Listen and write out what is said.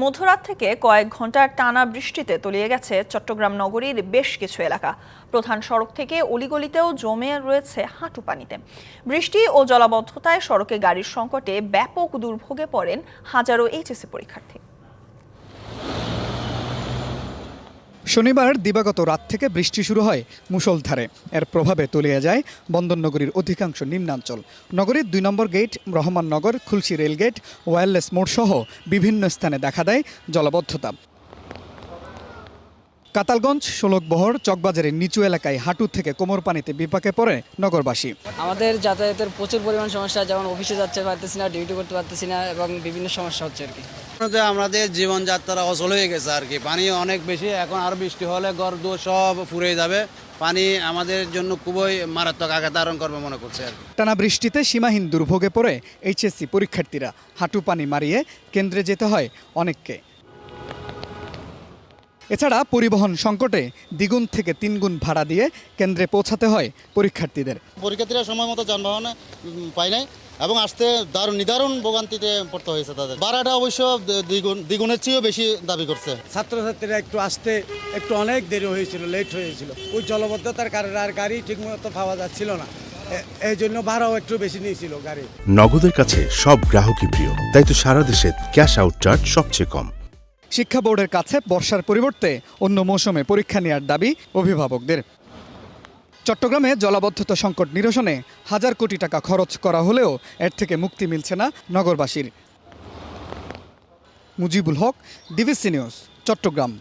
মধ্যরাত থেকে কয়েক ঘন্টার টানা বৃষ্টিতে তলিয়ে গেছে চট্টগ্রাম নগরীর বেশ কিছু এলাকা। প্রধান সড়ক থেকে অলিগলিতেও জমে রয়েছে হাঁটু পানিতে। বৃষ্টি ও জলাবদ্ধতায় সড়কে গাড়ির সংকটে ব্যাপক দুর্ভোগে পড়েন হাজারো এইচএসসি পরীক্ষার্থী। শনিবার দিবাগত রাত থেকে বৃষ্টি শুরু হয় মুষলধারে। এর প্রভাবে তলিয়ে যায় বন্দরনগরীর অধিকাংশ নিম্নাঞ্চল। নগরীর ২ নম্বর গেট, রহমাননগর, খুলশী রেলগেট, ওয়্যারলেস মোড় সহ বিভিন্ন স্থানে দেখা দেয় জলাবদ্ধতা। কাতালগঞ্জ, শোলকবহর, চকবাজারের নিচু এলাকায় হাঁটু থেকে কোমর পানিতে বিপাকে পড়ে নগরবাসী। আমাদের যাতায়াতের প্রচুর পরিমাণ সমস্যা, যেমন অফিসে যাচ্ছে পারতেছি না, ডিউটি করতে পারতেছি না এবং বিভিন্ন সমস্যা হচ্ছে আর কি। আমাদের জীবনযাত্রা অচল হয়ে গেছে আর কি। পানি অনেক বেশি, এখন আর বৃষ্টি হলে ঘরদুয়ার সব ফুরিয়ে যাবে। পানি আমাদের জন্য খুবই মারাত্মক আঘাত ধারণ করবে মনে করছে আর কি। টানা বৃষ্টিতে সীমাহীন দুর্ভোগে পড়ে এইচএসসি পরীক্ষার্থীরা। হাঁটু পানি মারিয়ে কেন্দ্রে যেতে হয় অনেককে। এছাড়া পরিবহন সংকটে দ্বিগুণ থেকে ৩ গুণ ভাড়া দিয়ে কেন্দ্রে পৌঁছাতে হয় পরীক্ষার্থীদের। পরীক্ষার্থীরা সময় মতো যানবাহন পায় নাই এবং আসতে নিদারুণ ভোগান্তিতে পড়তে হয়েছে তাদের। ভাড়াটা অবশ্য দ্বিগুণের চেয়েও বেশি দাবি করছে। ছাত্রছাত্রীরা একটু আসতে একটু অনেক দেরি হয়েছিল, লেট হয়েছিল। ওই জলবদ্ধতার কারণে আর গাড়ি ঠিকমতো পাওয়া যাচ্ছিল না, এই জন্য ভাড়াও একটু বেশি নিয়েছিল গাড়ি। নগদের কাছে সব গ্রাহকই প্রিয়, তাই তো সারা দেশে ক্যাশ আউট চার্জ সবচেয়ে কম। শিক্ষা বোর্ডের কাছে বর্ষার পরিবর্তে অন্য মৌসুমে পরীক্ষা নেওয়ার দাবি অভিভাবকদের। চট্টগ্রামে জলাবদ্ধতা সংকট নিরসনে হাজার কোটি টাকা খরচ করা হলেও এর থেকে মুক্তি মিলছে না নগরবাসীর। Mujibul Haque, DBC news, Chittagong.